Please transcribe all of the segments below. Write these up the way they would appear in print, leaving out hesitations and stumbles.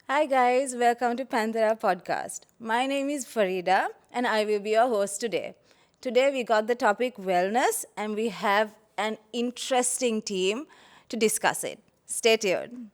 Hi guys, welcome to Panthera Podcast. My name is Farida and I will be your host today. Today we got the topic wellness and we have an interesting team to discuss it. Stay tuned.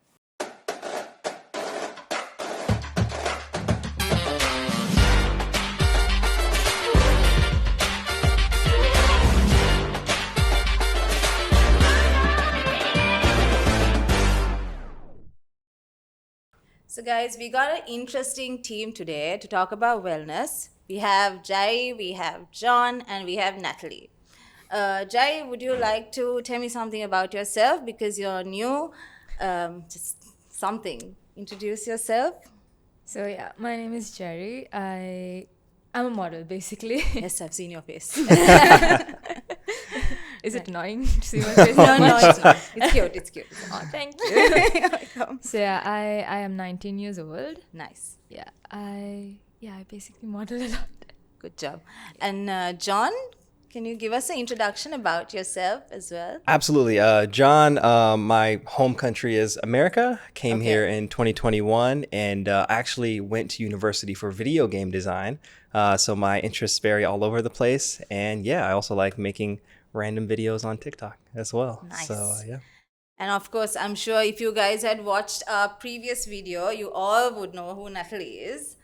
So, guys, we got an interesting team today to talk about wellness. We have Jai, we have John, and we have Natalie. Jai, would you like to tell me something about yourself because you're new? Just something. Introduce yourself. So yeah, my name is Jerry. I'm a model basically. Yes, I've seen your face. Is it annoying to see my face? No, it's not. It's cute. It's cute. Oh, thank you. You're welcome. So yeah, I am 19 years old. Nice. Yeah, I basically model a lot. Good job. And John, can you give us an introduction about yourself as well? Absolutely. John, my home country is America. Came here in 2021 and actually went to university for video game design. So my interests vary all over the place. And yeah, I also like making random videos on TikTok as well. Nice. So yeah. And of course, I'm sure if you guys had watched our previous video, you all would know who Natalie is.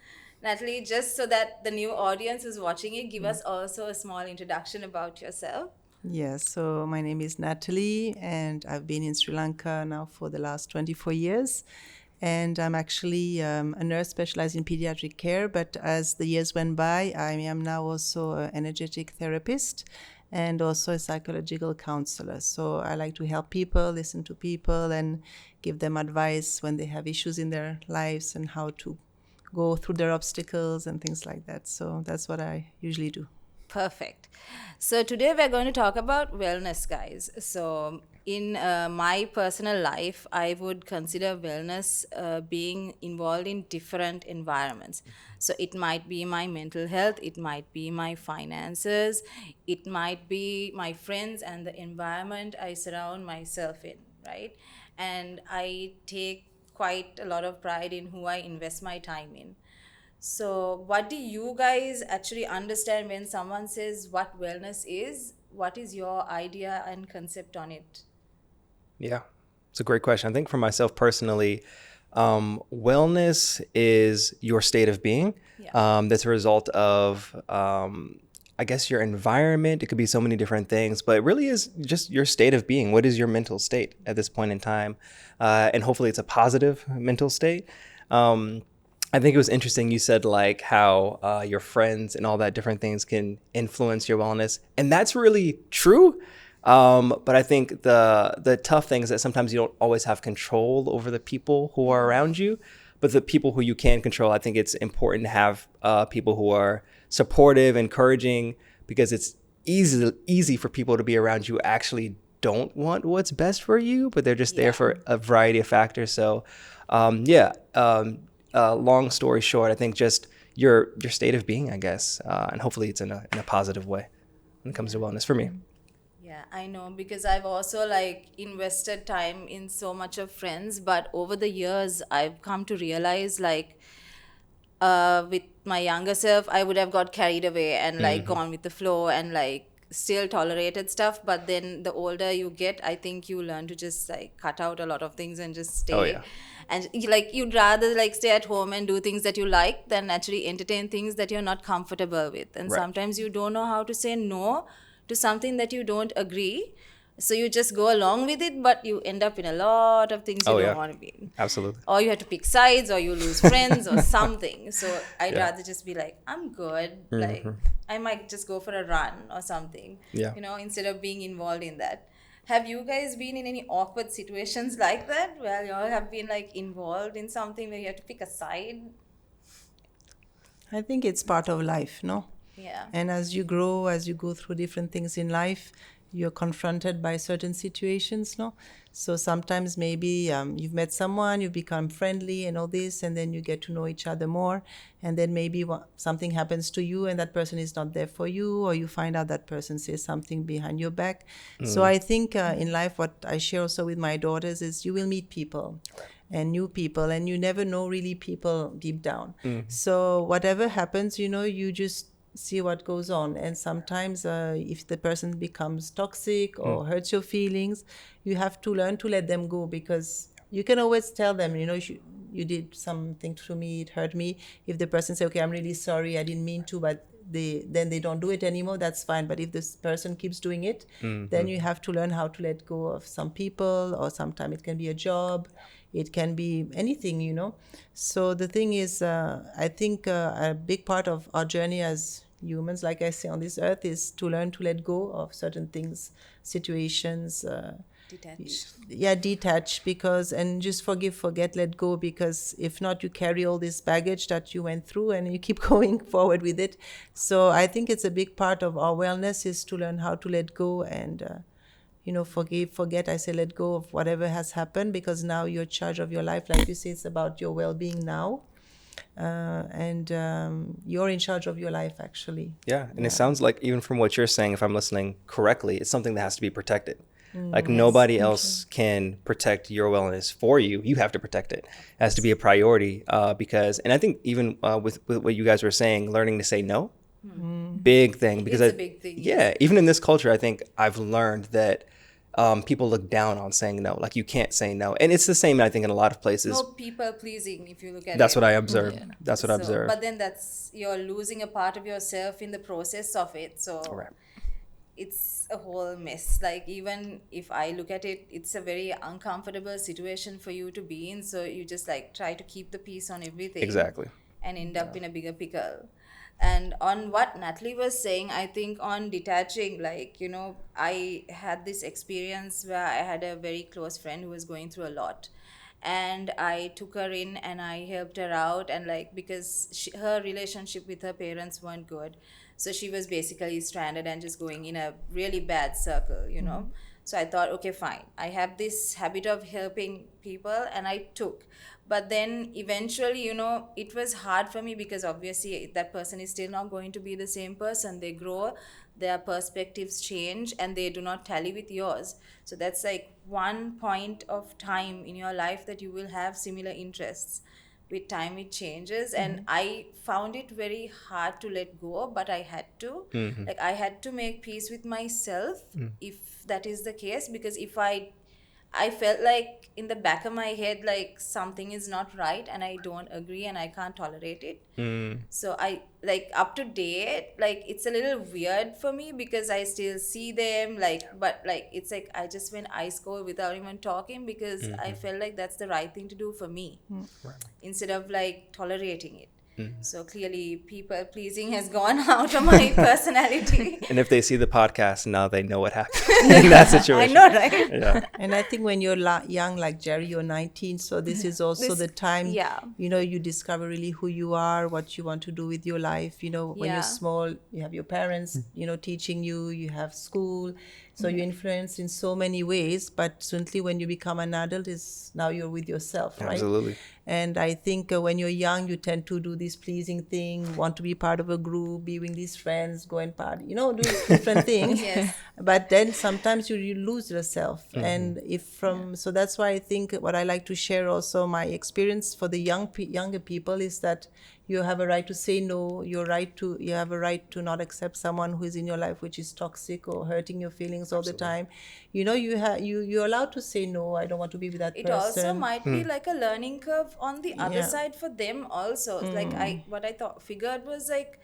Natalie, just so that the new audience is watching it, give us also a small introduction about yourself. Yes, so my name is Natalie, and I've been in Sri Lanka now for the last 24 years. And I'm actually a nurse specialized in pediatric care, but as the years went by, I am now also an energetic therapist and also a psychological counselor. So I like to help people, listen to people, and give them advice when they have issues in their lives and how to go through their obstacles and things like that. So that's what I usually do. Perfect. So today we're going to talk about wellness, guys. So in my personal life, I would consider wellness being involved in different environments. So it might be my mental health, it might be my finances, it might be my friends and the environment I surround myself in, right? And I take quite a lot of pride in who I invest my time in. So, what do you guys actually understand when someone says what wellness is? What is your idea and concept on it? Yeah, it's a great question. I think for myself personally, wellness is your state of being. Yeah. That's a result of, I guess, your environment. It could be so many different things, but it really is just your state of being. What is your mental state at this point in time? And hopefully it's a positive mental state. I think it was interesting you said like how your friends and all that different things can influence your wellness. And that's really true. But I think the tough thing is that sometimes you don't always have control over the people who are around you. But the people who you can control, I think it's important to have people who are supportive, encouraging, because it's easy for people to be around you who actually don't want what's best for you, but they're just there for a variety of factors. So long story short, I think just your state of being, I guess, and hopefully it's in a positive way when it comes to wellness for me. Yeah, I know because I've also like invested time in so much of friends, but over the years I've come to realize like with my younger self, I would have got carried away and like gone with the flow and like still tolerated stuff. But then the older you get, I think you learn to just like cut out a lot of things and just stay. Oh, yeah. And like you'd rather like stay at home and do things that you like than actually entertain things that you're not comfortable with. And Right. sometimes you don't know how to say no to something that you don't agree. So you just go along with it, but you end up in a lot of things you Oh, don't yeah. want to be in. Absolutely. Or you have to pick sides, or you lose friends, or something. So I'd Yeah. rather just be like, I'm good. Like I might just go for a run or something. Yeah. You know, instead of being involved in that. Have you guys been in any awkward situations like that, where you all have been like involved in something where you have to pick a side? I think it's part of life, no? Yeah. And as you grow, as you go through different things in life, you're confronted by certain situations, no? So sometimes maybe you've met someone, you become friendly and all this, and then you get to know each other more. And then maybe something happens to you and that person is not there for you, or you find out that person says something behind your back. So I think in life, what I share also with my daughters is you will meet people. and new people, and you never know really people deep down. So whatever happens, you just see what goes on. And sometimes if the person becomes toxic or hurts your feelings, you have to learn to let them go, because you can always tell them, you did something to me, it hurt me. If the person say, okay, I'm really sorry, I didn't mean to, but then they don't do it anymore, that's fine. But if this person keeps doing it, then you have to learn how to let go of some people, or sometimes it can be a job, it can be anything. So the thing is, I think a big part of our journey as humans, like I say, on this earth, is to learn to let go of certain things, situations, detach, because, and just forgive, forget, let go, because if not, you carry all this baggage that you went through and you keep going forward with it. So I think it's a big part of our wellness is to learn how to let go and forgive, forget. I say let go of whatever has happened, because now you're in charge of your life. Like you say, it's about your well-being now. And you're in charge of your life, actually. Yeah, and it sounds like, even from what you're saying, if I'm listening correctly, it's something that has to be protected. Like nobody else can protect your wellness for you. You have to protect it. It has to be a priority because, and I think even with what you guys were saying, learning to say no, big thing. Because It's a big thing. Yeah, even in this culture, I think I've learned that people look down on saying no. Like you can't say no. And it's the same, I think, in a lot of places. No people pleasing, if you look at it. That's what I observe. Yeah. That's what I observe. But then you're losing a part of yourself in the process of it. So Right. It's a whole mess. Like, even if I look at it, it's a very uncomfortable situation for you to be in. So you just like try to keep the peace on everything. Exactly. And end up in a bigger pickle. And on what Natalie was saying, I think on detaching, like, I had this experience where I had a very close friend who was going through a lot. And I took her in and I helped her out. And like, because her relationship with her parents weren't good. So she was basically stranded and just going in a really bad circle. So I thought, okay, fine. I have this habit of helping people, and I took. But then eventually, it was hard for me, because obviously that person is still not going to be the same person. They grow, their perspectives change, and they do not tally with yours. So that's like one point of time in your life that you will have similar interests. With time it changes, and I found it very hard to let go, but I had to. Like, I had to make peace with myself if that is the case, because if I felt like in the back of my head, like something is not right and I don't agree and I can't tolerate it. So I, like, up to date, like, it's a little weird for me because I still see them, like, but like, it's like I just went ice cold without even talking, because I felt like that's the right thing to do for me, instead of like tolerating it. So clearly people pleasing has gone out of my personality. And if they see the podcast now, they know what happened in that situation. I know, right? Yeah. And I think when you're young, like Jerry, you're 19, so this is also the time, you discover really who you are, what you want to do with your life. When you're small, you have your parents, teaching you, you have school. So you're influenced in so many ways, but certainly when you become an adult, now you're with yourself, right? Absolutely. And I think when you're young, you tend to do this pleasing thing, want to be part of a group, be with these friends, go and party, do different things. Yes. But then sometimes you lose yourself. And so that's why I think what I like to share also, my experience for the younger people, is that you have a right to say no. You have a right to not accept someone who is in your life which is toxic or hurting your feelings all the time. You're allowed to say no. I don't want to be with that person. It also might be like a learning curve on the other side for them also. Like what I figured was like,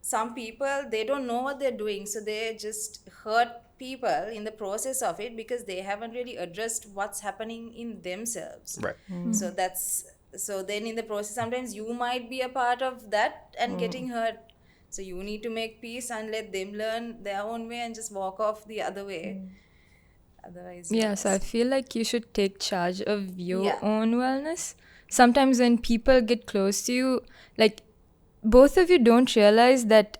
some people, they don't know what they're doing, so they just hurt people in the process of it because they haven't really addressed what's happening in themselves. Right. So then in the process, sometimes you might be a part of that and getting hurt. So you need to make peace and let them learn their own way and just walk off the other way. Otherwise, so I feel like you should take charge of your own wellness. Sometimes when people get close to you, like, both of you don't realize that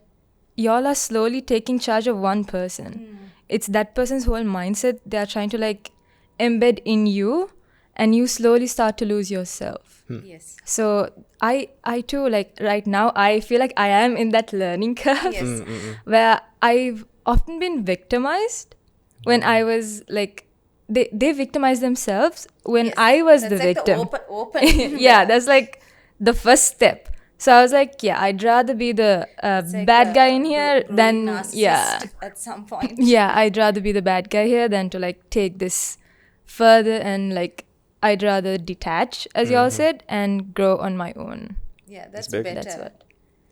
y'all are slowly taking charge of one person. It's that person's whole mindset they are trying to like embed in you, and you slowly start to lose yourself. Yes. So I too, like, right now I feel like I am in that learning curve where I've often been victimized when I was like they victimize themselves when I was That's the like victim. the open Yeah, that's like the first step. So I was like, yeah, I'd rather be the It's like bad a guy in here brooding than, yeah. narcissist at some point. Yeah, I'd rather be the bad guy here than to like take this further, and like I'd rather detach, as y'all said, and grow on my own. Yeah, that's big. better. That's what.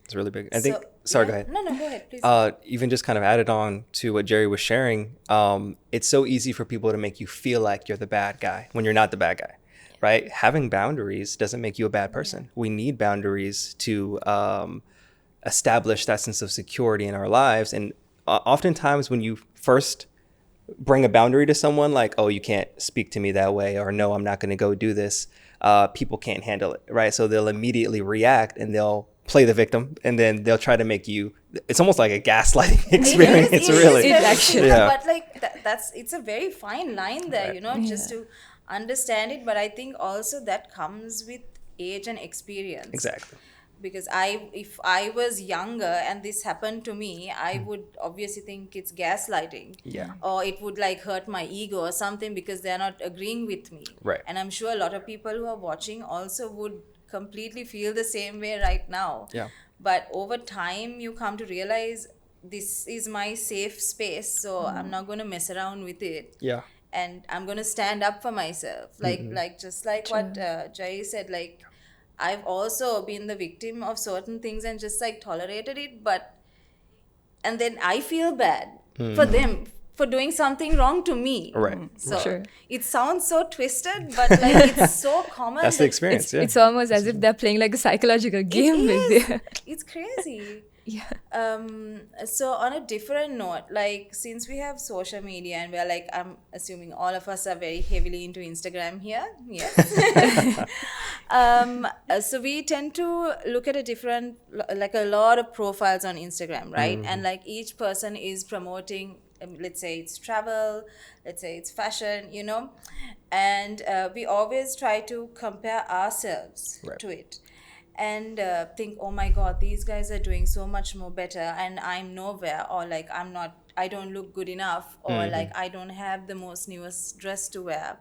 It's really big. I So, think. Sorry, yeah. go ahead. No, go ahead, please. Even just kind of added on to what Jerry was sharing, it's so easy for people to make you feel like you're the bad guy when you're not the bad guy, right? Having boundaries doesn't make you a bad person. We need boundaries to establish that sense of security in our lives. And oftentimes when you first bring a boundary to someone, like, oh, you can't speak to me that way, or no, I'm not going to go do this, people can't handle it, right? So they'll immediately react and they'll play the victim, and then they'll try to make you, it's almost like a gaslighting experience. It is Really. very actually. simple, Yeah. but like that's it's a very fine line there, just to understand it. But I think also that comes with age and experience. Exactly. Because if I was younger and this happened to me, I would obviously think it's gaslighting. Yeah. Or it would like hurt my ego or something because they're not agreeing with me. Right. And I'm sure a lot of people who are watching also would completely feel the same way right now. Yeah. But over time you come to realize this is my safe space, so I'm not going to mess around with it. Yeah. And I'm going to stand up for myself. Like just like what Jai said, like I've also been the victim of certain things and just like tolerated it, and then I feel bad for them for doing something wrong to me. Right. So Sure. it sounds so twisted, but like it's so common. That's the that experience. It's almost as if they're playing like a psychological game with is. you. It's crazy. Yeah. So on a different note, like since we have social media and we're like, I'm assuming all of us are very heavily into Instagram here. Yes. So we tend to look at like a lot of profiles on Instagram, right? And like each person is promoting, let's say it's travel, let's say it's fashion, and we always try to compare ourselves to it. And think, oh my god, these guys are doing so much more better and I'm nowhere, or like I don't look good enough, or like I don't have the most newest dress to wear,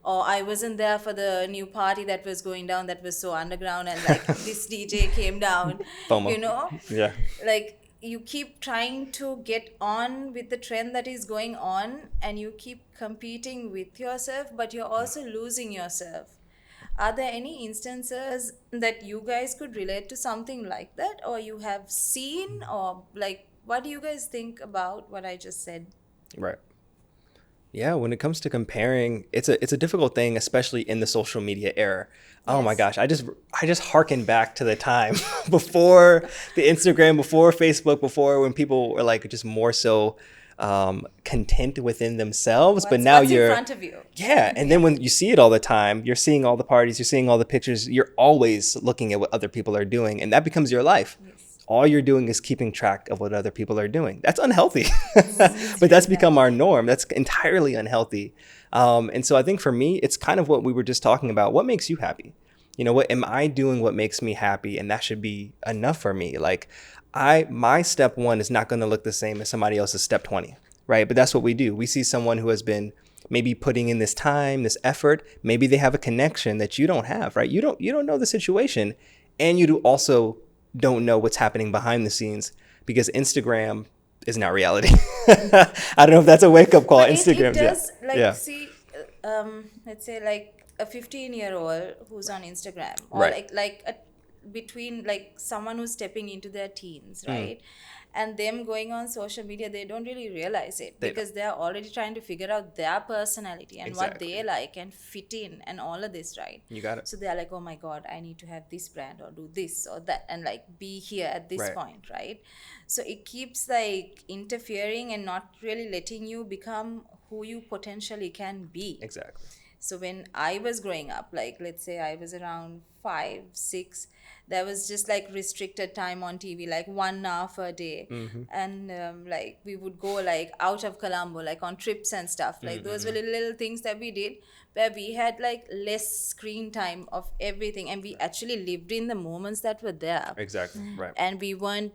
or I wasn't there for the new party that was going down that was so underground, and like this DJ came down. FOMO. Yeah. Like you keep trying to get on with the trend that is going on, and you keep competing with yourself, but you're also losing yourself. Are there any instances that you guys could relate to something like that, or you have seen, or like what do you guys think about what I just said? Right. Yeah, when it comes to comparing, it's a difficult thing, especially in the social media era. Oh my gosh, I just harken back to the time before the Instagram, before Facebook, before when people were like just more so content within themselves. But now what's you're in front of you. Yeah, and then when you see it all the time, you're seeing all the parties, you're seeing all the pictures, you're always looking at what other people are doing, and that becomes your life. All you're doing is keeping track of what other people are doing. That's unhealthy. But that's become our norm. That's entirely unhealthy. And so I think for me, it's kind of what we were just talking about. What makes you happy? What am I doing what makes me happy? And that should be enough for me. Like my step 1 is not going to look the same as somebody else's step 20, right? But that's what we do. We see someone who has been maybe putting in this time, this effort. Maybe they have a connection that you don't have, right? You don't know the situation, and you also don't know what's happening behind the scenes, because Instagram is not reality. I don't know if that's a wake-up call. But Instagram, it does, yeah. see, let's say like a 15-year-old who's on Instagram, or Right. between like someone who's stepping into their teens, right? And them going on social media, they don't really realize it, because they're already trying to figure out their personality and what they like and fit in and all of this, right? You got it. So they're like, oh my god, I need to have this brand or do this or that, and like be here at this point, right? So it keeps like interfering and not really letting you become who you potentially can be. Exactly. So when I was growing up, like let's say I was around 5, 6, there was just like restricted time on TV, like 1 hour per day. And like we would go like out of Colombo, like on trips and stuff. Like those were little things that we did where we had like less screen time of everything. And we actually lived in the moments that were there. Exactly. Right. And we weren't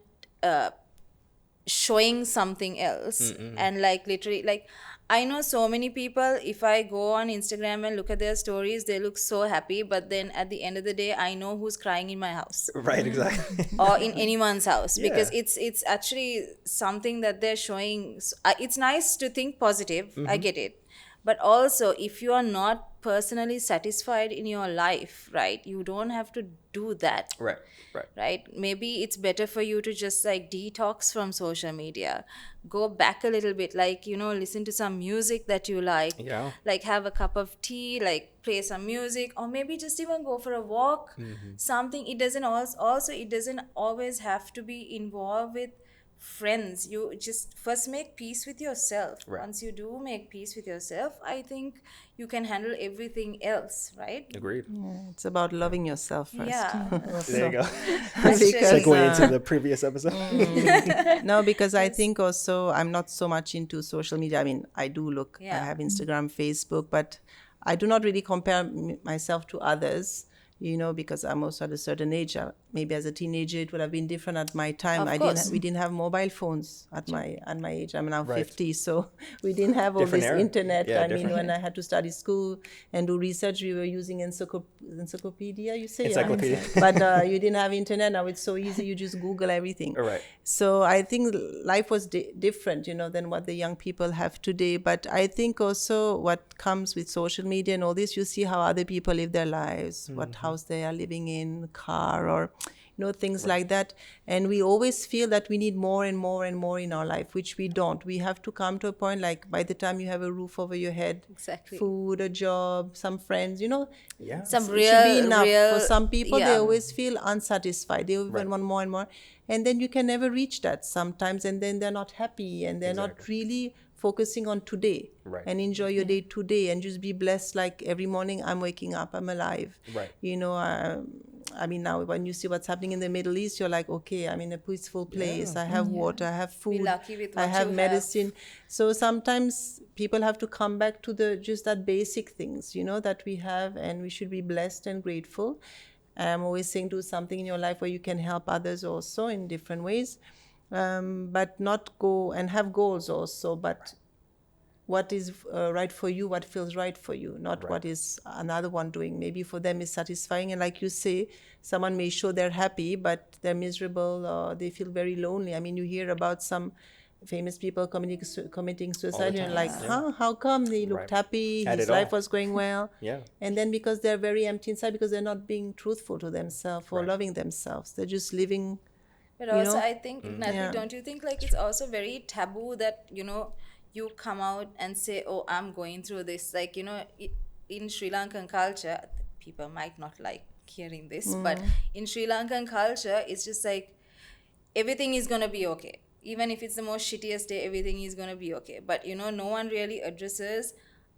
showing something else. And like literally, like I know so many people, if I go on Instagram and look at their stories, they look so happy. But then at the end of the day, I know who's crying in my house Right, exactly. or in anyone's house, because Yeah. it's actually something that they're showing. It's nice to think positive. I get it. But also, if you are not personally satisfied in your life, right, you don't have to do that. Right, right. Right, maybe it's better for you to just like detox from social media, go back a little bit, like, you know, listen to some music that you like, Yeah. like have a cup of tea, like play some music, or maybe just even go for a walk. Something, it doesn't also it doesn't always have to be involved with friends. You just first make peace with yourself. Right. Once you do make peace with yourself, I think you can handle everything else, right? Agreed. It's about loving yourself first. Yeah. There you go. Actually, Segue into the previous episode. No, because I think also I'm not so much into social media. I mean, I do look, I Yeah. have Instagram, Facebook, but I do not really compare myself to others, you know, because I'm also at a certain age. Maybe as a teenager, it would have been different at my time. Of course. We didn't have mobile phones at my age. I'm now Right. 50, so we didn't have all Different this era. internet. Yeah, I mean, different. when I had to study school and do research, we were using encyclopedia, you say? Encyclopedia. Yeah. But you didn't have internet. Now it's so easy. You just Google everything. Right. So I think life was different, you know, than what the young people have today. But I think also what comes with social media and all this, you see how other people live their lives, what house they are living in, car, or, you know, things like that. And we always feel that we need more and more and more in our life, which we don't. We have to come to a point like by the time you have a roof over your head, Exactly. food, a job, some friends, you know, Yeah. Some it should be enough. real For some people, they yeah. always feel unsatisfied. They even want more and more. And then you can never reach that sometimes. And then they're not happy and they're not really focusing on today. Right. And enjoy your day today and just be blessed. Like every morning, I'm waking up, I'm alive. Right. You know, I mean, now when you see what's happening in the Middle East, you're like, okay, I'm in a peaceful place. I have water, I have food, lucky with I what have you have. medicine. So sometimes people have to come back to the just that basic things, you know, that we have, and we should be blessed and grateful. And I'm always saying do something in your life where you can help others also in different ways, but not go and have goals also, but what is right for you, what feels right for you, not what is another one doing. Maybe for them is satisfying. And like you say, someone may show they're happy, but they're miserable or they feel very lonely. I mean, you hear about some famous people committing suicide, and you're like, how come they looked happy, Had his it all. life was going well. Yeah. And then because they're very empty inside, because they're not being truthful to themselves or loving themselves, they're just living. But you also, know? I think, Natalie, Yeah. don't you think like it's also very taboo that, you know, you come out and say, oh, I'm going through this. Like, you know, in Sri Lankan culture, people might not like hearing this, but in Sri Lankan culture, it's just like everything is going to be okay. Even if it's the most shittiest day, everything is going to be okay. But, you know, no one really addresses,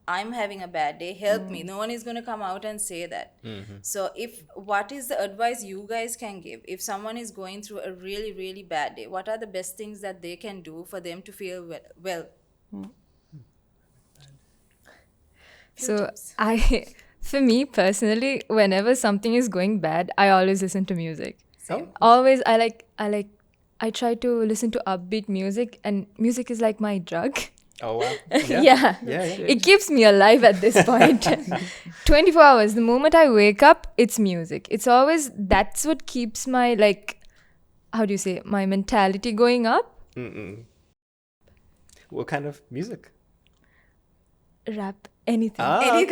I'm having a bad day, help me. No one is going to come out and say that. So what is the advice you guys can give? If someone is going through a really, really bad day, what are the best things that they can do for them to feel well? So for me personally, whenever something is going bad, I always listen to music. Oh. Always, I try to listen to upbeat music, and music is like my drug. Oh, wow. Yeah. It keeps me alive at this point. 24 hours. The moment I wake up, it's music. It's always, that's what keeps my, like, how do you say, my mentality going up. What kind of music? Rap, anything. I-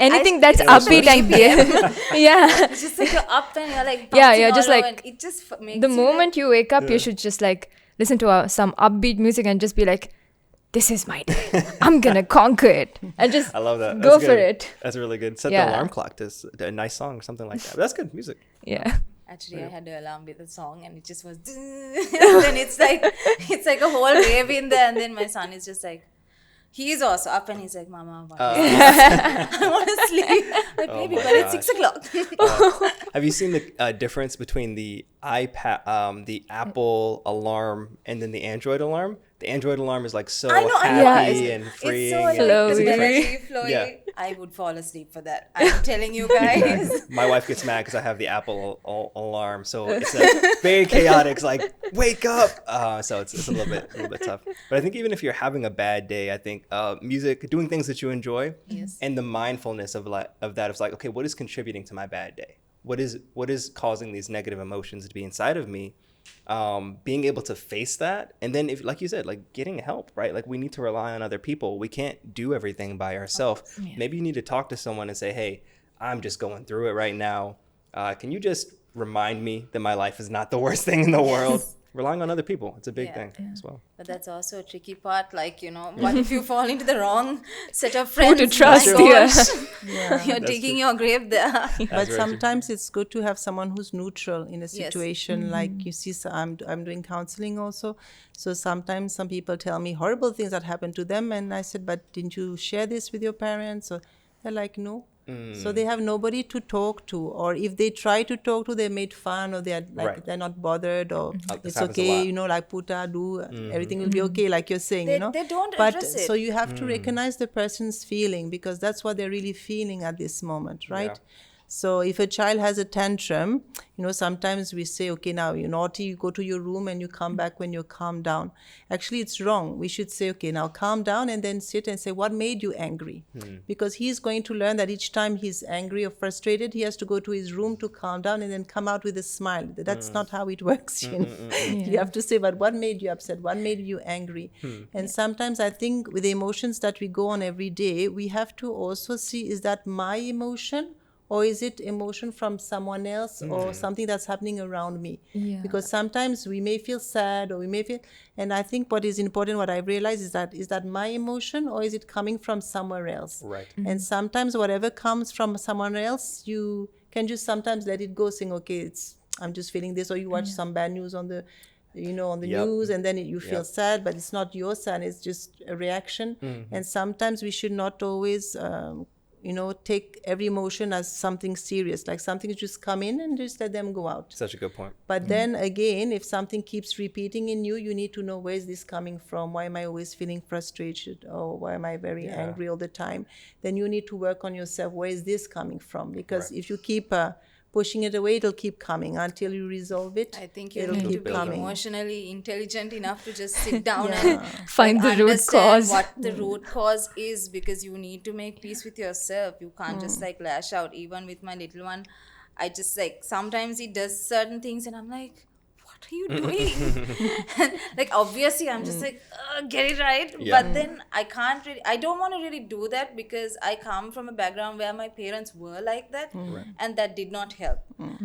Anything that's it's also upbeat and yeah. It's just like you're up and you're like Yeah, bouncing you're just all over, like, and it just makes The you moment you wake up, you should just like listen to some upbeat music and just be like, this is my day. I'm gonna conquer it. And just I love that. go That's for good. it. That's really good. Set Yeah. the alarm clock to a nice song or something like that. That's good music. Yeah. Actually, I had the alarm with the song, and it just was. And then it's like a whole rave in there, and then my son is just like, he's also up, and he's like, "Mama, I want to sleep." Like, baby, my but it's gosh. 6 o'clock. Have you seen the difference between the the Apple alarm and then the Android alarm. The Android alarm is like so I know, happy and It's freeing. so like, Flowy. flowy. Yeah. I would fall asleep for that. I'm telling you guys. My wife gets mad because I have the Apple alarm, so it's very chaotic. It's like, wake up! So it's a little bit tough. But I think even if you're having a bad day, I think music, doing things that you enjoy, and the mindfulness of that is like, okay, what is contributing to my bad day? What is causing these negative emotions to be inside of me? Being able to face that, and then if, like you said, like getting help, right? Like we need to rely on other people. We can't do everything by ourselves. Maybe you need to talk to someone and say, hey, I'm just going through it right now. Can you just remind me that my life is not the worst thing in the world? Relying on other people, it's a big thing as well. But that's also a tricky part. Like, what if you fall into the wrong set of Who friends? to trust My here? gosh. You're digging your grave there. But very true. sometimes it's good to have someone who's neutral in a situation. Like you see, so I'm doing counseling also. So sometimes some people tell me horrible things that happen to them, and I said, but didn't you share this with your parents? Or they're like, no. So they have nobody to talk to, or if they try to talk to, they're made fun, or they're like Right. they're not bothered, or This it's happens a okay, lot. like puta, do everything will be okay, like you're saying, They don't But address it. so you have to recognize the person's feeling, because that's what they're really feeling at this moment, right? Yeah. So if a child has a tantrum, sometimes we say, okay, now you're naughty, you go to your room and you come back when you're calmed down. Actually, it's wrong. We should say, okay, now calm down, and then sit and say, what made you angry? Because he's going to learn that each time he's angry or frustrated, he has to go to his room to calm down and then come out with a smile. That's not how it works. You have to say, but what made you upset? What made you angry? And sometimes I think with the emotions that we go on every day, we have to also see, is that my emotion? Or is it emotion from someone else or something that's happening around me? Yeah. Because sometimes we may feel sad, or we may feel, and I think what is important, what I've realized is that my emotion, or is it coming from somewhere else? Right. And sometimes whatever comes from someone else, you can just sometimes let it go, saying, okay, I'm just feeling this, or you watch some bad news on the on the Yep. news, and then you feel sad, but it's not your sad, it's just a reaction. And sometimes we should not always take every emotion as something serious, like something just come in and just let them go out. Such a good point. But then again, if something keeps repeating in you, you need to know, where is this coming from? Why am I always feeling frustrated? Or why am I very angry all the time? Then you need to work on yourself. Where is this coming from? Because if you keep pushing it away, it'll keep coming until you resolve it. I think you it'll need to keep be coming. emotionally intelligent enough to just sit down and Find the root understand cause. what the root cause is, because you need to make peace with yourself. You can't just lash out. Even with my little one, I just sometimes he does certain things and I'm like, what are you doing? Obviously I'm just get it right. Yeah. But then I don't want to really do that, because I come from a background where my parents were like that, and that did not help.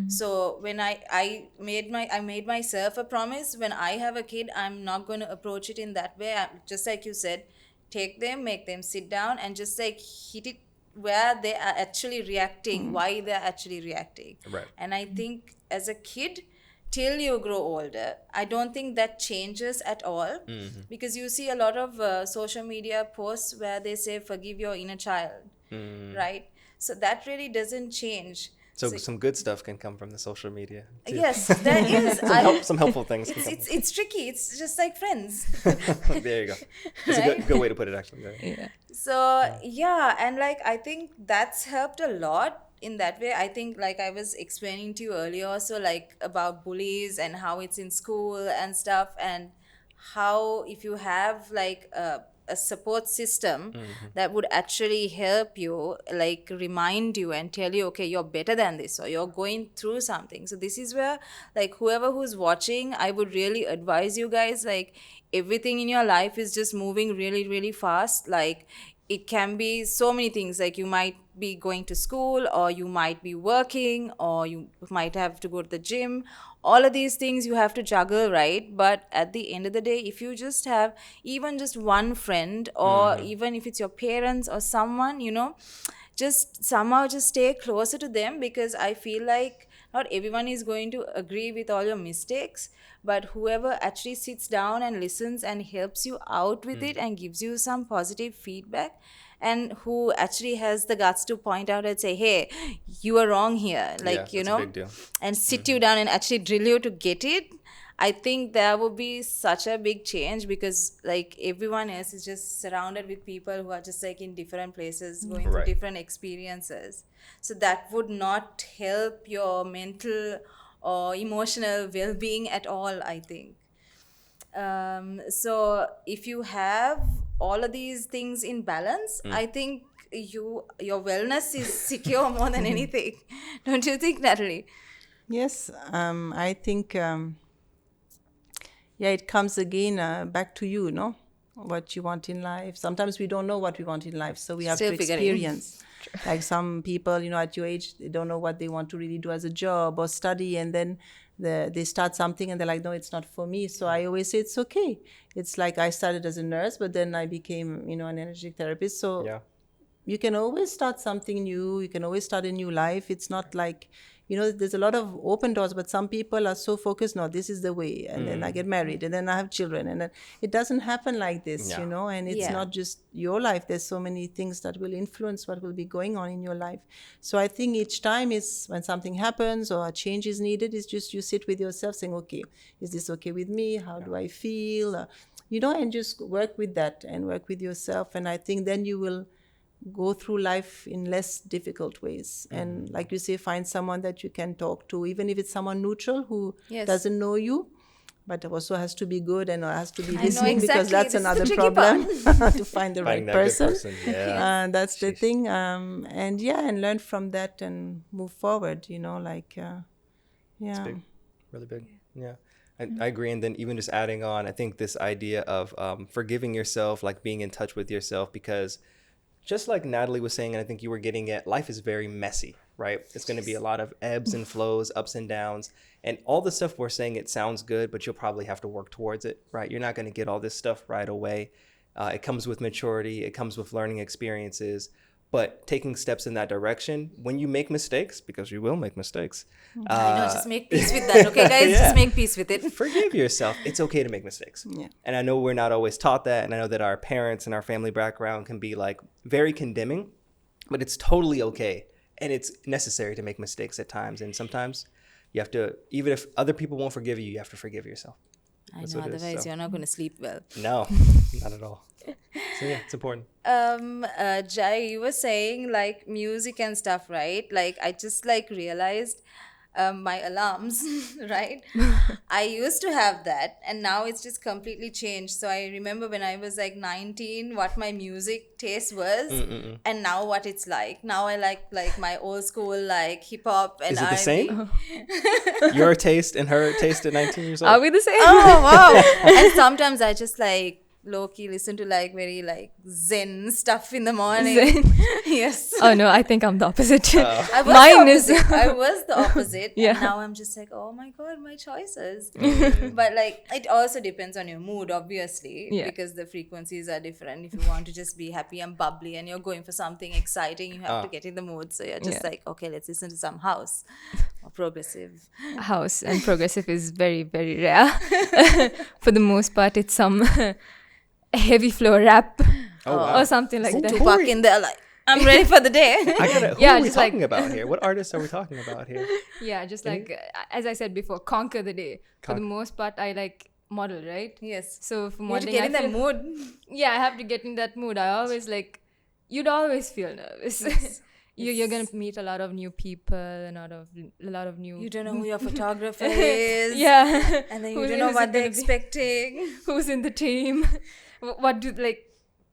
So when I made myself a promise, when I have a kid, I'm not going to approach it in that way. Just like you said, take them, make them sit down, and just hit it where they are actually reacting, why they're actually reacting. Right. And I think as a kid, till you grow older, I don't think that changes at all, because you see a lot of social media posts where they say, forgive your inner child, right? So that really doesn't change. So some good stuff can come from the social media too. Yes, there is. Some helpful things can come. It's tricky. It's just like friends. There you go. That's a good way to put it, actually. Yeah. So and I think that's helped a lot in that way. I think I was explaining to you earlier also, about bullies and how it's in school and stuff, and how if you have a support system that would actually help you, remind you and tell you, okay, you're better than this, or you're going through something. So this is where whoever who's watching, I would really advise you guys, everything in your life is just moving really, really fast. It can be so many things, you might be going to school, or you might be working, or you might have to go to the gym. All of these things you have to juggle, right? But at the end of the day, if you just have even just one friend, or even if it's your parents or someone, just somehow just stay closer to them, because I feel like not everyone is going to agree with all your mistakes, but whoever actually sits down and listens and helps you out with it and gives you some positive feedback, and who actually has the guts to point out and say, hey, you are wrong here, like, that's a big deal. and sit you down and actually drill you to get it. I think there would be such a big change, because like everyone else is just surrounded with people who are just like in different places, going through different experiences. So that would not help your mental or emotional well-being at all, I think. So if you have all of these things in balance, I think your wellness is secure more than anything. Don't you think, Natalie? Yes, I think, it comes again back to you, no? What you want in life. Sometimes we don't know what we want in life, so we have Still to figuring. experience. Like some people, at your age, they don't know what they want to really do as a job or study, and then they start something and they're like, no, it's not for me. So I always say it's okay. It's like I started as a nurse, but then I became, an energetic therapist. So you can always start something new. You can always start a new life. It's not like, there's a lot of open doors, but some people are so focused, no, this is the way. And then I get married and then I have children. And then it doesn't happen like this, and it's not just your life. There's so many things that will influence what will be going on in your life. So I think each time is when something happens or a change is needed, is just you sit with yourself saying, okay, is this okay with me? How do I feel? And just work with that and work with yourself. And I think then you will go through life in less difficult ways. And like you say, find someone that you can talk to, even if it's someone neutral who doesn't know you, but also has to be good and has to be listening, because that's another problem to find the right person. That's the thing. And learn from that and move forward, It's big, really big. Yeah. I agree. And then even just adding on, I think this idea of forgiving yourself, like being in touch with yourself, because just like Natalie was saying, and I think you were getting at, life is very messy, right? It's going to be a lot of ebbs and flows, ups and downs. And all the stuff we're saying, it sounds good, but you'll probably have to work towards it, right? You're not going to get all this stuff right away. It comes with maturity. It comes with learning experiences. But taking steps in that direction, when you make mistakes, because you will make mistakes. I know, just make peace with that, okay, guys? Just make peace with it. Forgive yourself. It's okay to make mistakes. Yeah. And I know we're not always taught that. And I know that our parents and our family background can be like very condemning, but it's totally okay. And it's necessary to make mistakes at times. And sometimes you have to, even if other people won't forgive you, you have to forgive yourself. I know, otherwise you're not going to sleep well. No, not at all. So yeah, it's important. Jai, you were saying like music and stuff, right? Like I just like realized my alarms, right? I used to have that, and now it's just completely changed. So I remember when I was like 19, what my music taste was, and now what it's like. Now I like my old school like hip hop and R&B. Is it the same? Your taste and her taste at 19 years old? Are we the same? Oh wow! And sometimes I just like low-key listen to like very like zen stuff in the morning. Yes. Oh no, I think I'm the opposite. I was the opposite. And now I'm just like, oh my god, my choices. But like it also depends on your mood, obviously, because the frequencies are different. If you want to just be happy and bubbly and you're going for something exciting, you have to get in the mood. So you're just like, okay, let's listen to some house or progressive. House and progressive is very, very rare. For the most part, it's some heavy flow rap or something like that. Tupac in there, like, I'm ready for the day. Who are we talking about here? What artists are we talking about here? Yeah, just like, as I said before, conquer the day. For the most part, I like model, right? Yes. So for you modeling, have to get in that mood. Yeah, I have to get in that mood. I always like, you'd always feel nervous. Yes. You're going to meet a lot of new people and a lot of new... You don't know who your photographer is. Yeah. And then you don't know what they're expecting. Who's in the team.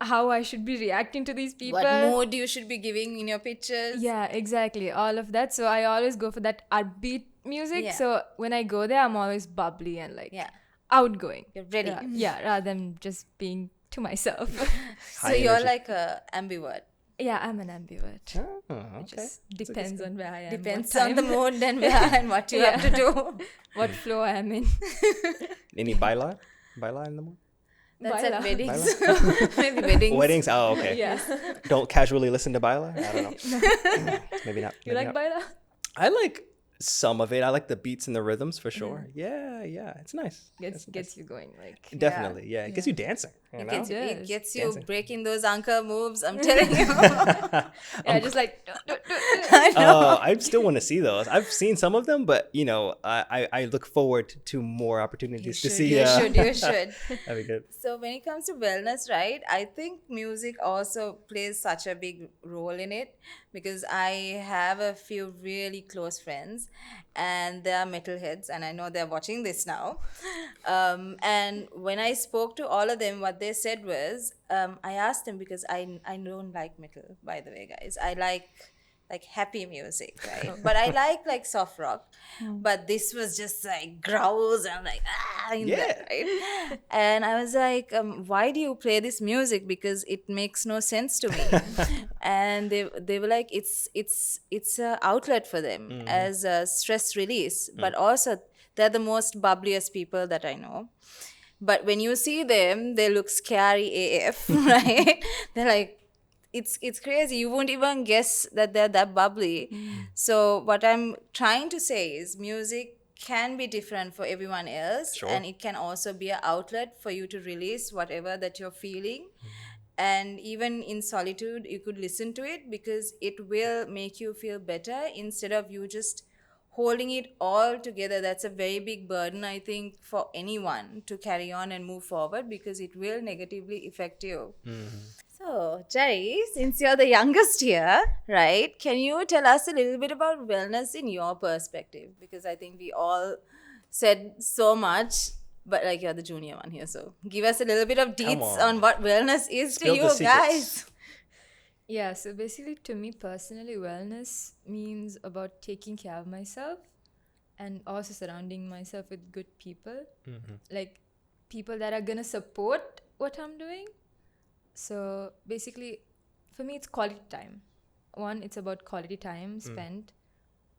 How I should be reacting to these people. What mood you should be giving in your pictures. Yeah, exactly. All of that. So I always go for that upbeat music. Yeah. So when I go there, I'm always bubbly and like outgoing. You're ready. Rather than just being to myself. So you're like a ambivert. Yeah, I'm an ambivert. Oh, okay. It just depends on where I am. Depends on the mood and where and what you have to do. What flow I am in. Any baila? Baila in the mood? That's at weddings. Maybe weddings. Weddings? Oh, okay. Yeah. Don't casually listen to baila? I don't know. Maybe not. You like baila? I like Some of it. I like the beats and the rhythms for sure. Yeah, it's nice. Gets you going, like. Definitely, yeah. It gets you dancing. It know? it gets you Dancing. breaking those anchor moves, I'm telling you. Yeah, just like. I still want to see those. I've seen some of them, but I look forward to more opportunities to see. You should. That'd be good. So when it comes to wellness, right, I think music also plays such a big role in it, because I have a few really close friends and they are metalheads, and I know they're watching this now. And when I spoke to all of them, what they said was, I asked them, because I don't like metal, by the way, guys. I like happy music, right? But I like soft rock. But this was just like growls and like that, right? And I was like, why do you play this music? Because it makes no sense to me. And they were like, it's a outlet for them as a stress release. But also they're the most bubbliest people that I know. But when you see them, they look scary AF, right? They're like, it's crazy. You won't even guess that they're that bubbly. So what I'm trying to say is music can be different for everyone else. Sure. And it can also be an outlet for you to release whatever that you're feeling. And even in solitude, you could listen to it, because it will make you feel better instead of you just holding it all together. That's a very big burden, I think, for anyone to carry on and move forward, because it will negatively affect you. So, Jerry, since you're the youngest here, right, can you tell us a little bit about wellness in your perspective? Because I think we all said so much, but like you're the junior one here. So, give us a little bit of deets on what wellness is Spill to the you secrets. guys. Yeah, so basically, to me personally, wellness means about taking care of myself and also surrounding myself with good people, like people that are gonna support what I'm doing. So basically, for me, it's quality time. One, it's about quality time spent,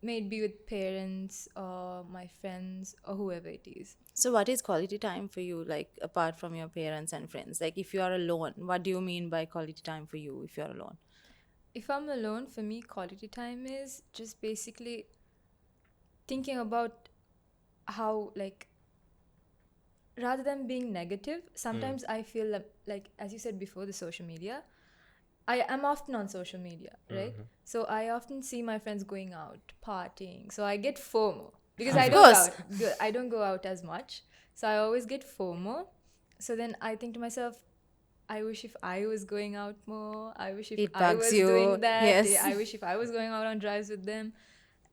may it be with parents or my friends or whoever it is. So, what is quality time for you, like apart from your parents and friends? Like, if you are alone, what do you mean by quality time for you if you're alone? If I'm alone, for me, quality time is just basically thinking about how, like, rather than being negative, sometimes I feel like, as you said before, the social media, I am often on social media, right? So I often see my friends going out, partying. So I get FOMO because I don't go out as much. So I always get FOMO. So then I think to myself, I wish if I was going out more. I wish if I was doing that. Yes. I wish if I was going out on drives with them.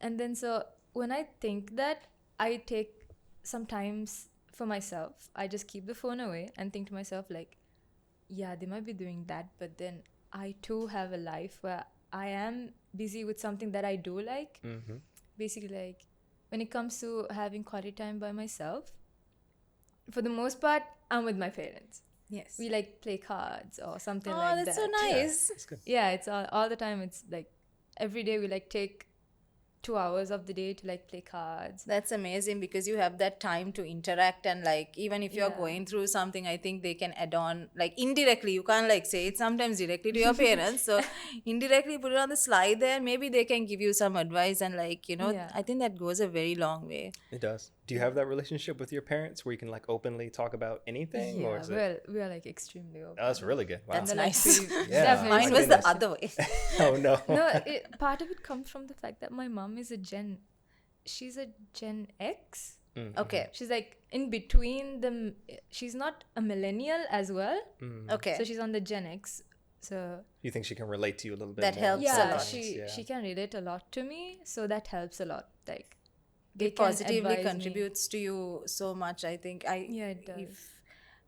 And then so when I think that, I take sometimes for myself, I just keep the phone away and think to myself like, yeah, they might be doing that, but then I too have a life where I am busy with something that I do like. Basically, like when it comes to having quality time by myself, for the most part, I'm with my parents. Yes. We like play cards or something like that. Oh, that's so nice. That's good. Yeah, it's all the time. It's like every day we like take 2 hours of the day to like play cards. That's amazing because you have that time to interact, and like even if you're going through something, I think they can add on like indirectly. You can't like say it sometimes directly to your parents, so indirectly put it on the slide there. Maybe they can give you some advice, and like I think that goes a very long way. It does. Do you have that relationship with your parents where you can like openly talk about anything? Yeah, or is well, we are like extremely open. Oh, that's really good. Wow. That's And they're, like, nice. pretty- Yeah. definitely Mine was pretty the other way. Oh no. No, part of it comes from the fact that my mom is she's a Gen X. Okay. She's like in between them. She's not a millennial as well. Okay. So she's on the Gen X. So You think she can relate to you a little bit That more? helps a yeah, lot. she can relate a lot to me. So that helps a lot. Like It can positively advise me. contributes to you so much. I think It does.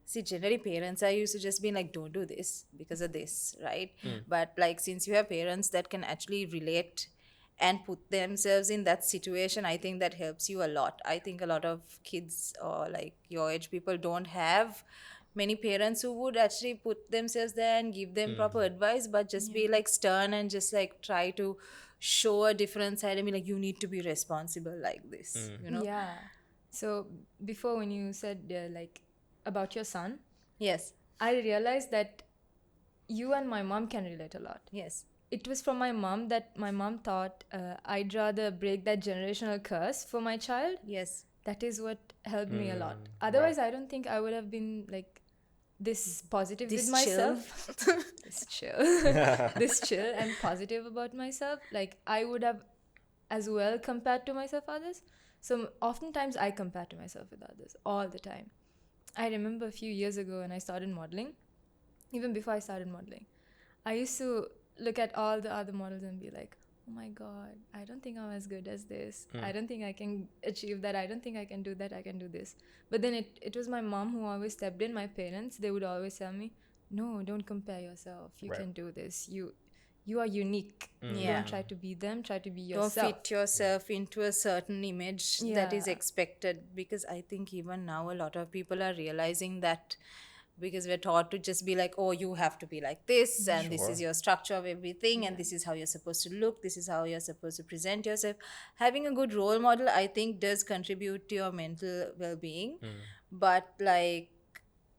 See, generally parents are used to just being like, don't do this because of this, right? But like since you have parents that can actually relate and put themselves in that situation, I think that helps you a lot. I think a lot of kids or like your age people don't have many parents who would actually put themselves there and give them proper advice, but just be like stern and just like try to show a different side and be like, you need to be responsible like this, Yeah. So before when you said like about your son, Yes. I realized that you and my mom can relate a lot. Yes. it was from my mom that my mom thought I'd rather break that generational curse for my child. Yes. That is what helped me a lot. Otherwise, I don't think I would have been like this positive This with myself. This chill. This chill and positive about myself. Like I would have as well compared to myself others. So oftentimes I compare to myself with others all the time. I remember a few years ago when I started modeling, even before I started modeling, I used to look at all the other models and be like, oh my God, I don't think I'm as good as this. I don't think I can achieve that. I don't think I can do that. I can do this. But then it was my mom who always stepped in, my parents. They would always tell me, no, don't compare yourself. You can do this. You are unique. Don't try to be them. Try to be yourself. Don't fit yourself into a certain image that is expected. Because I think even now a lot of people are realizing that, because we're taught to just be like, oh, you have to be like this, and this is your structure of everything, and this is how you're supposed to look, this is how you're supposed to present yourself. Having a good role model, I think, does contribute to your mental well-being. But like,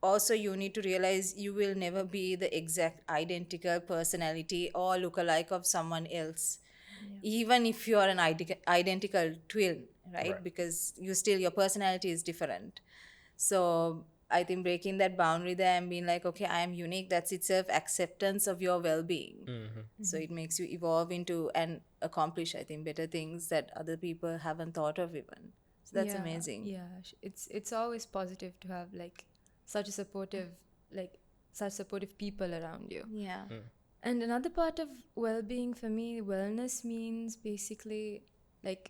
also you need to realize you will never be the exact identical personality or lookalike of someone else, even if you are an identical twin, right? Because your personality is different. So I think breaking that boundary there and being like, okay, I am unique, that's itself acceptance of your well-being. So it makes you evolve into and accomplish, I think, better things that other people haven't thought of even. So that's amazing. Yeah, it's always positive to have like such supportive people around you. Yeah. And another part of well-being for me, wellness means basically like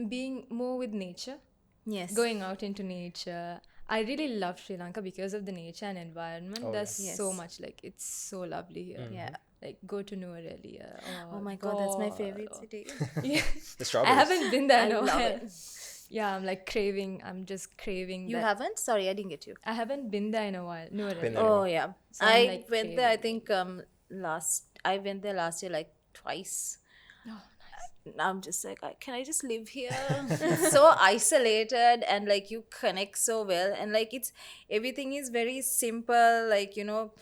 being more with nature. Yes. Going out into nature. I really love Sri Lanka because of the nature and environment. There's so much, like, it's so lovely here. Yeah. Like, go to Nuwara. Oh my God, that's my favorite city. Yeah. The strawberries. I haven't been there in a love while. it. Yeah, I'm just craving You that. haven't? Sorry, I didn't get you. I haven't been there in a while. Nuwara. Been there. Oh yeah, So I'm, I like, went there. I think I went there last year like twice. Oh, I'm just like, can I just live here? It's so isolated, and like you connect so well, and like everything is very simple, like, you know.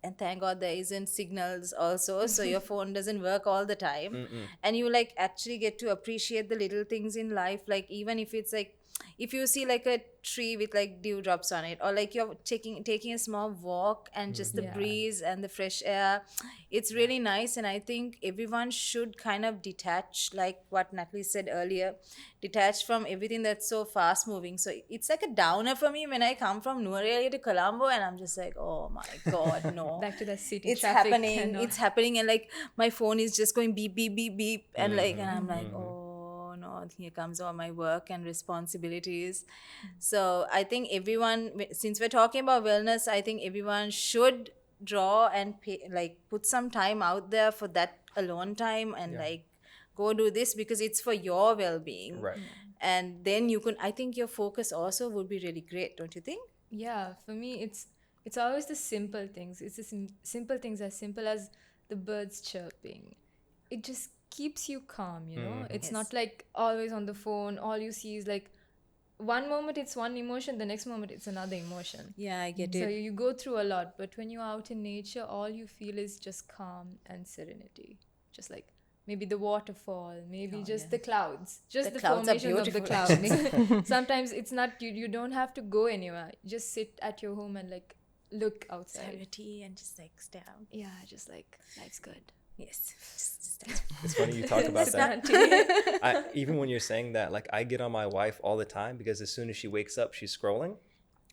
And thank God there isn't signals also, so your phone doesn't work all the time. And you like actually get to appreciate the little things in life, like even if it's like, if you see like a tree with like dewdrops on it, or like you're taking a small walk and just the breeze and the fresh air, it's really nice. And I think everyone should kind of detach, like what Natalie said earlier, detach from everything that's so fast moving. So it's like a downer for me when I come from Nuwara to Colombo, and I'm just like, oh my God, no. back to the city It's traffic. happening, and like my phone is just going beep beep beep beep, and like, and I'm like, oh no, here comes all my work and responsibilities. So I think everyone, since we're talking about wellness, I think everyone should draw and put some time out there for that alone time, and like go do this because it's for your well-being. Right. And then I think your focus also would be really great, don't you think? Yeah, for me, it's always the simple things. It's the simple things, as simple as the birds chirping. It just keeps you calm, you know. It's not like always on the phone. All you see is like one moment it's one emotion, the next moment it's another emotion. Yeah, I get So it. you go through a lot, but when you're out in nature, all you feel is just calm and serenity. Just like maybe the waterfall, maybe just the clouds, just the clouds are formations of the beautiful. cloud. Sometimes it's not, you don't have to go anywhere. Just sit at your home and like look outside. Have your tea and just like stare out. Yeah, just like life's good. Yes. Just stare. It's funny you talk about that. Even when you're saying that, like I get on my wife all the time because as soon as she wakes up, she's scrolling.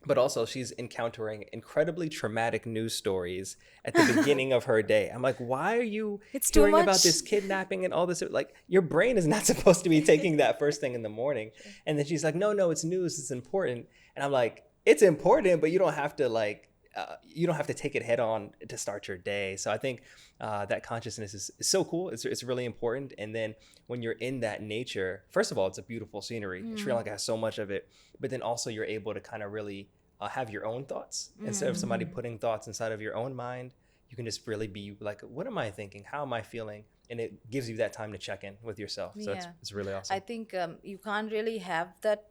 But also she's encountering incredibly traumatic news stories at the beginning of her day. I'm like, why are you too hearing about much. this kidnapping and all this? Like, your brain is not supposed to be taking that first thing in the morning. And then she's like, no, it's news. It's important. And I'm like, it's important, but you don't have to take it head on to start your day. So I think that consciousness is so cool. It's really important. And then when you're in that nature, first of all, it's a beautiful scenery. Sri Lanka has so much of it. But then also you're able to kind of really have your own thoughts. Instead of somebody putting thoughts inside of your own mind, you can just really be like, what am I thinking? How am I feeling? And it gives you that time to check in with yourself. So it's really awesome. I think you can't really have that,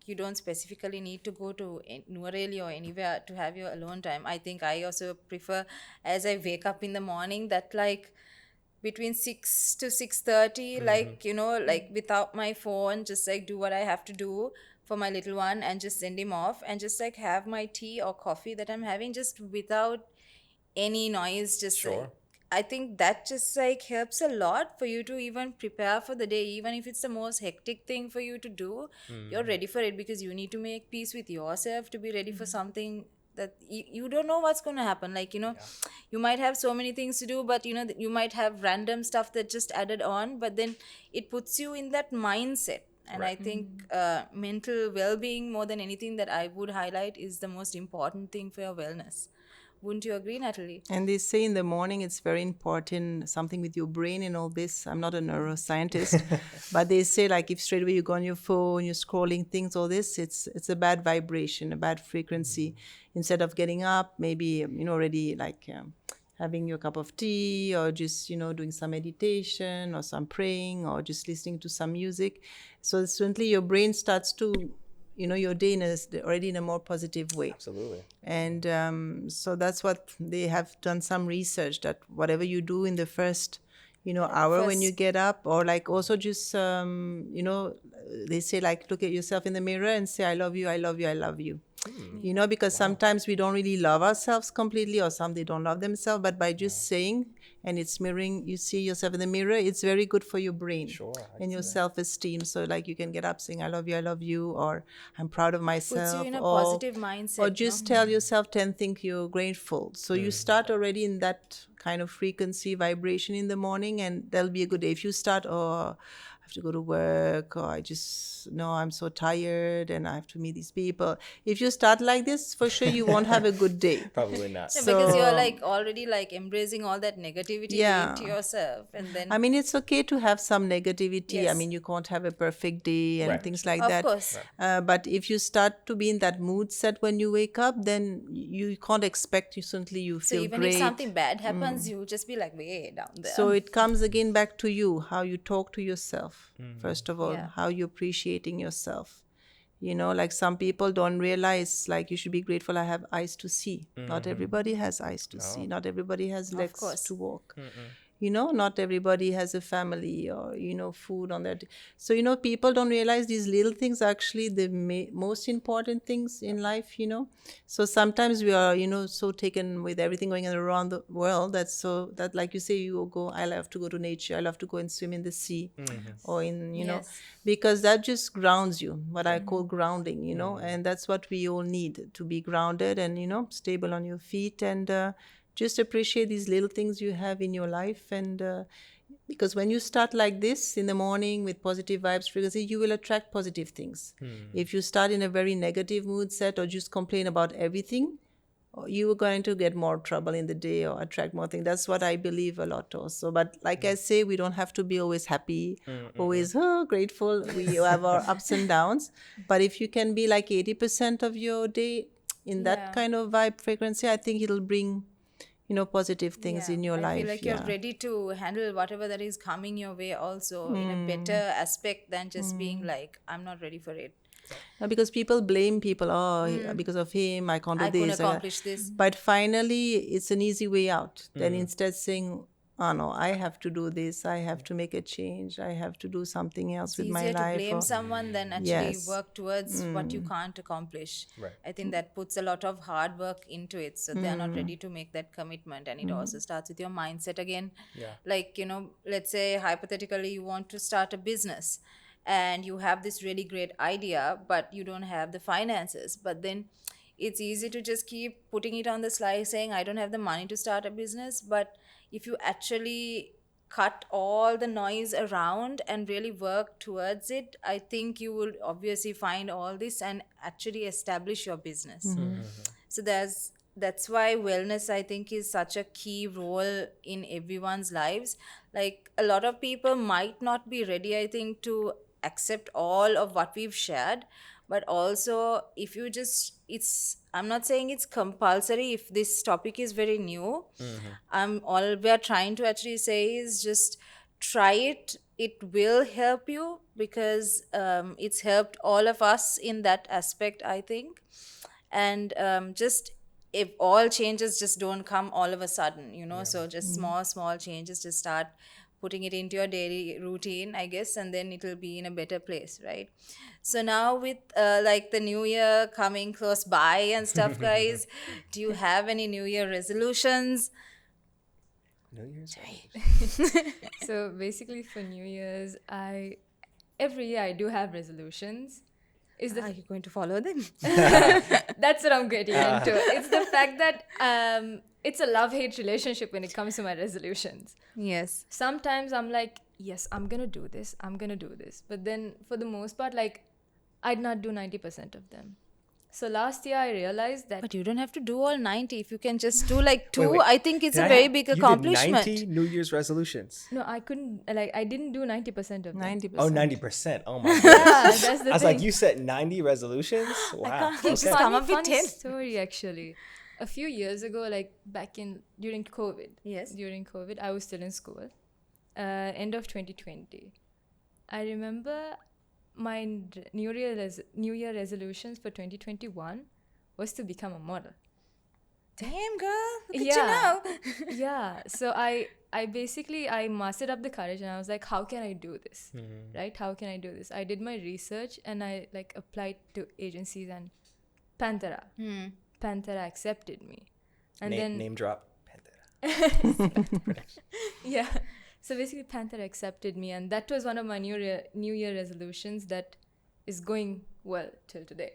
you don't specifically need to go to Nuwara or anywhere to have your alone time. I think I also prefer, as I wake up in the morning, that like between 6 to 6:30, like, like without my phone, just like do what I have to do for my little one and just send him off, and just like have my tea or coffee that I'm having just without any noise, just like, Sure. I think that just like helps a lot for you to even prepare for the day. Even if it's the most hectic thing for you to do, you're ready for it, because you need to make peace with yourself to be ready for something that you don't know what's going to happen. Like, you might have so many things to do, but you might have random stuff that just added on, but then it puts you in that mindset. And I think mental well-being, more than anything that I would highlight, is the most important thing for your wellness. Wouldn't you agree, Natalie? And they say in the morning it's very important, something with your brain and all this. I'm not a neuroscientist, but they say like if straight away you go on your phone, you're scrolling things, all this, it's a bad vibration, a bad frequency. Instead of getting up, maybe, already like having your cup of tea, or just, doing some meditation or some praying, or just listening to some music. So instantly your brain starts to, your day is already in a more positive way. Absolutely. And so that's what they have done some research, that whatever you do in the first, hour when you get up, or like also just, they say like look at yourself in the mirror and say, I love you, I love you, I love you. Because sometimes we don't really love ourselves completely, or some they don't love themselves, but by just saying, and it's mirroring, you see yourself in the mirror, it's very good for your brain and your self-esteem. So like you can get up saying, I love you, or I'm proud of myself. Puts you in a or, positive mindset. Or just tell yourself 10 things you're grateful. So you start already in that kind of frequency, vibration in the morning, and that'll be a good day. If you start, I have to go to work, or I just, no, I'm so tired and I have to meet these people. If you start like this, for sure you won't have a good day. Probably not. Yeah, because you're like already like embracing all that negativity into yourself, and then I mean, it's okay to have some negativity. Yes. I mean, you can't have a perfect day and things like of that. course. But if you start to be in that mood set when you wake up, then you can't expect instantly you So feel even great. if something bad happens, you just be like way down there. So it comes again back to you, how you talk to yourself, first of all, Yeah. how you're appreciating yourself. Like some people don't realize, like, you should be grateful I have eyes to see. Not everybody has eyes to see. Not everybody has legs course. to walk. Not everybody has a family or, food on that. So, people don't realize these little things are actually the most important things in life, So sometimes we are, so taken with everything going on around the world that like you say, I love to go to nature. I love to go and swim in the sea or in, Yes. because that just grounds you, what I call grounding, and that's what we all need, to be grounded and, stable on your feet, and just appreciate these little things you have in your life. And because when you start like this in the morning with positive vibes frequency, you will attract positive things. If you start in a very negative mood set or just complain about everything, you are going to get more trouble in the day or attract more things. That's what I believe a lot also. But like I say, we don't have to be always happy, always grateful. We have our ups and downs. But if you can be like 80% of your day in that kind of vibe frequency, I think it'll bring positive things in your I life. feel like you're ready to handle whatever that is coming your way also in a better aspect than just being like, I'm not ready for it. Because people blame people, because of him, I can't do I couldn't this. accomplish this. But finally, it's an easy way out. Then instead saying, oh no, I have to do this, I have to make a change, I have to do something else with my Easier to life. blame someone than actually Yes. work towards what you can't accomplish. Right. I think that puts a lot of hard work into it, so they're not ready to make that commitment. And it also starts with your mindset again. Like, let's say hypothetically you want to start a business and you have this really great idea, but you don't have the finances. But then it's easy to just keep putting it on the slide saying, I don't have the money to start a business. But if you actually cut all the noise around and really work towards it, I think you will obviously find all this and actually establish your business. So that's why wellness, I think, is such a key role in everyone's lives. Like, a lot of people might not be ready, I think, to accept all of what we've shared, but also if you just, I'm not saying it's compulsory if this topic is very new. All we're trying to actually say is just try it. It will help you, because it's helped all of us in that aspect, I think. And just if all changes just don't come all of a sudden, you know, so just small changes, just start putting it into your daily routine, I guess, and then it'll be in a better place, right? So now with like the new year coming close by and stuff, guys, do you have any new year resolutions? New Year's resolution. So basically for New Year's, every year I do have resolutions. Are you going to follow them? That's what I'm getting into. It's the fact that it's a love-hate relationship when it comes to my resolutions. Yes. Sometimes I'm like, yes, I'm gonna do this, but then for the most part, like, I'd not do 90% of them. So last year I realized that But you don't have to do all 90. If you can just do like 2, Wait. I think it's Did a I very have- big you did accomplishment. 90 New Year's resolutions. no, I couldn't, like, I didn't do 90% of them. 90%. Oh, 90%. Oh my god. Yeah, that's the I was thing. like, you set 90 resolutions? Wow. can't just Okay. come up with funny 10. story actually. A few years ago, like during COVID. Yes. During COVID, I was still in school. End of 2020. I remember my New Year resolutions for 2021 was to become a model. Damn, girl. Look Yeah. at you now. Yeah. So I basically I mustered up the courage and I was like, how can I do this? Right? How can I do this? I did my research and I like applied to agencies and Panthera. Panthera accepted me. And then Name drop. Panthera. yeah. So basically Panthera accepted me and that was one of my New Year resolutions that is going well till today.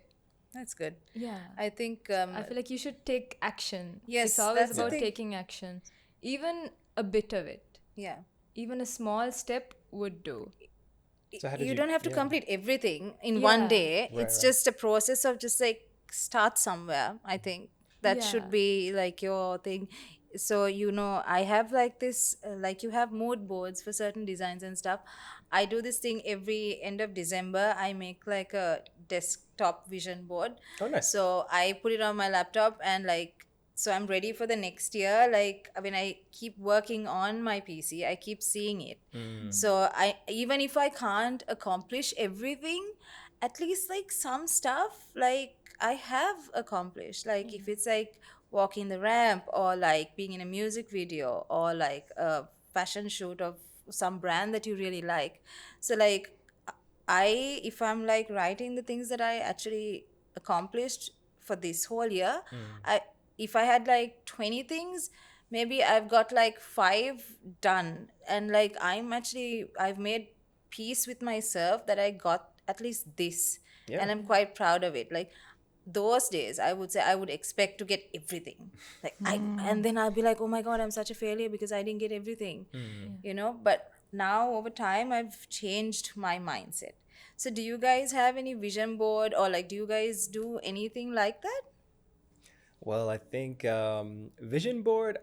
That's good. Yeah. I think I feel like you should take action. Yes, It's always that's the about thing. taking action. Even a bit of it. yeah. Even a small step would do. So how did You don't have to yeah. complete everything in Yeah. one day. Right, It's right. just a process of just like start somewhere. I think that Yeah. should be like your thing. So, you know, I have like this, like you have mood boards for certain designs and stuff. I do this thing every end of December. I make like a desktop vision board. Oh, nice. So I put it on my laptop and like, so I'm ready for the next year. Like when I keep working on my PC, I keep seeing it. So even if I can't accomplish everything, at least like some stuff like I have accomplished. Like if it's like walking the ramp or like being in a music video or like a fashion shoot of some brand that you really like. So like if I'm like writing the things that I actually accomplished for this whole year, if I had like 20 things, maybe I've got like 5 done. And like I've made peace with myself that I got at least this. Yeah. And I'm quite proud of it. Like those days, I would say I would expect to get everything. Like and then I'll be like, oh my God, I'm such a failure because I didn't get everything. You know, but now over time I've changed my mindset. So do you guys have any vision board or like do you guys do anything like that? Well, I think vision board,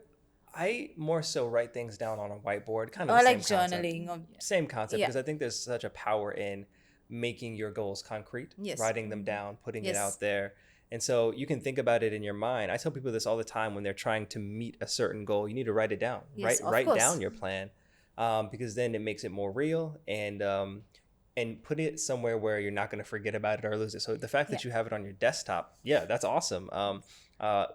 I more so write things down on a whiteboard, kind of Or the like same concept. journaling or Same concept, Yeah. because I think there's such a power in making your goals concrete, Yes. writing them down, putting it Yes. out there. And so you can think about it in your mind. I tell people this all the time when they're trying to meet a certain goal. You need to write it down. Yes, of write course. down your plan, because then it makes it more real and put it somewhere where you're not going to forget about it or lose it. So the fact that you have it on your desktop, yeah, that's awesome.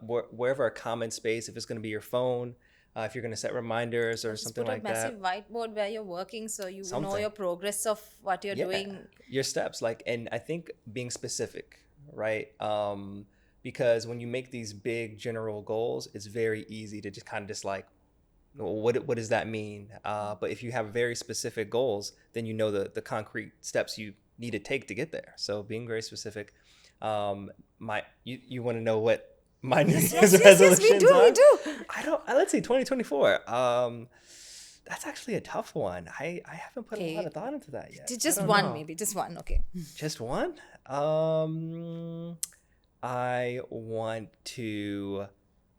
Wherever a common space, if it's going to be your phone, if you're going to set reminders or just something put a like that. massive whiteboard where you're working so you know Something. your progress of what you're doing. Your steps, like, and I think being specific, right? Because when you make these big general goals, it's very easy to just kind of just like, what does that mean? But if you have very specific goals, then you know the concrete steps you need to take to get there. So being very specific. You want to know what my New Year's resolutions we do. Let's say 2024. That's actually a tough one. I haven't put a lot of thought into that yet. Just I don't one, know. maybe. Just one. Okay. Just one? I want to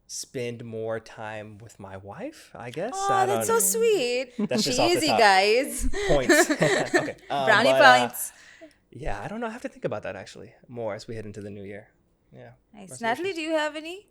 spend more time with my wife, I guess. Oh, I that's don't- so sweet. That's just off the Cheesy, top. guys. Points. Okay. Brownie but, points. Yeah, I don't know. I have to think about that actually more as we head into the new year. Yeah. Nice. Natalie, do you have any?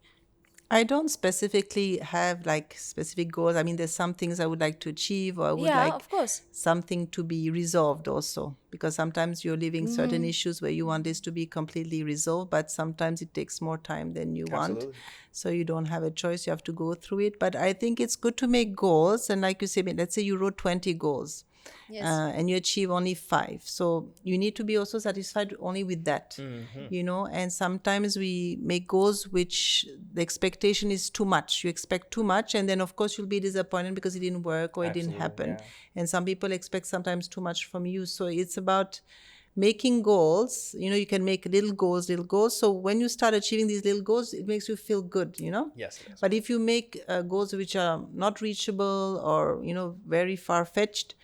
I don't specifically have like specific goals. I mean, there's some things I would like to achieve, or I would Yeah, like of course. something to be resolved also, because sometimes you're living certain issues where you want this to be completely resolved, but sometimes it takes more time than you want. Absolutely. So you don't have a choice. You have to go through it. But I think it's good to make goals. And like you say, let's say you wrote 20 goals. Yes. And you achieve only 5. So you need to be also satisfied only with that, and sometimes we make goals which the expectation is too much. You expect too much, and then of course you'll be disappointed because it didn't work or it didn't happen. yeah. And some people expect sometimes too much from you. So it's about making goals. You can make little goals. So when you start achieving these little goals, it makes you feel good. Yes, it is. But if you make goals which are not reachable or very far-fetched,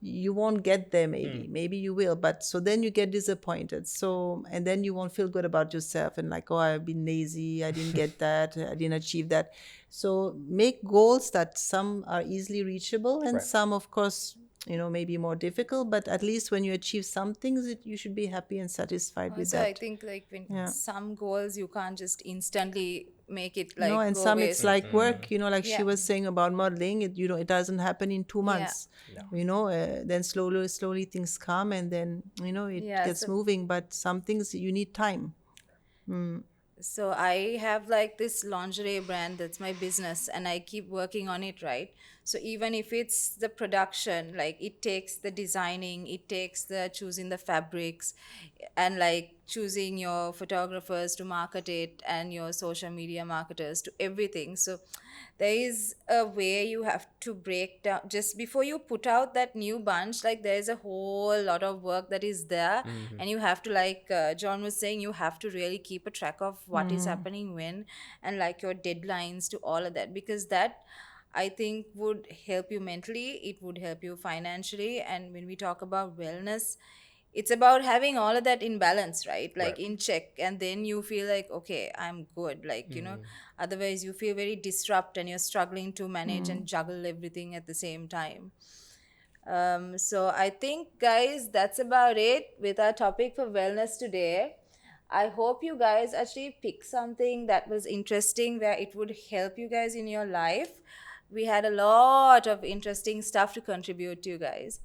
you won't get there. Maybe you will, but so then you get disappointed, so and then you won't feel good about yourself and like, oh, I've been lazy, I didn't get that, I didn't achieve that. So make goals that some are easily reachable and Right. some of course maybe more difficult, but at least when you achieve some things, you should be happy and satisfied with Also, that. I think like when some goals you can't just instantly make it like and go some away. it's like work, like she Yeah. was saying about modeling, it doesn't happen in 2 months. Then slowly things come, and then it Yeah, gets so- moving, but some things you need time. So I have like this lingerie brand that's my business and I keep working on it, right? So even if it's the production, like it takes the designing, it takes the choosing the fabrics and like choosing your photographers to market it and your social media marketers to everything. So there is a way you have to break down just before you put out that new bunch, like there's a whole lot of work that is there and you have to like John was saying, you have to really keep a track of what is happening when and like your deadlines to all of that, because that I think would help you mentally, it would help you financially. And when we talk about wellness, it's about having all of that in balance, right? Like Right. in check, and then you feel like, okay, I'm good. Like, otherwise you feel very disrupt and you're struggling to manage and juggle everything at the same time. So I think, guys, that's about it with our topic for wellness today. I hope you guys actually pick something that was interesting where it would help you guys in your life. We had a lot of interesting stuff to contribute to you guys.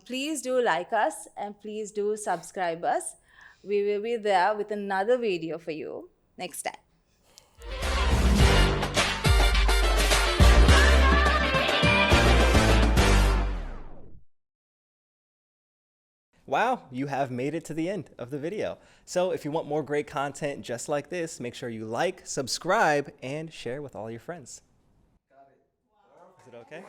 Please do like us and please do subscribe us. We will be there with another video for you next time. Wow, you have made it to the end of the video. So if you want more great content just like this, make sure you like, subscribe, and share with all your friends. Is it okay?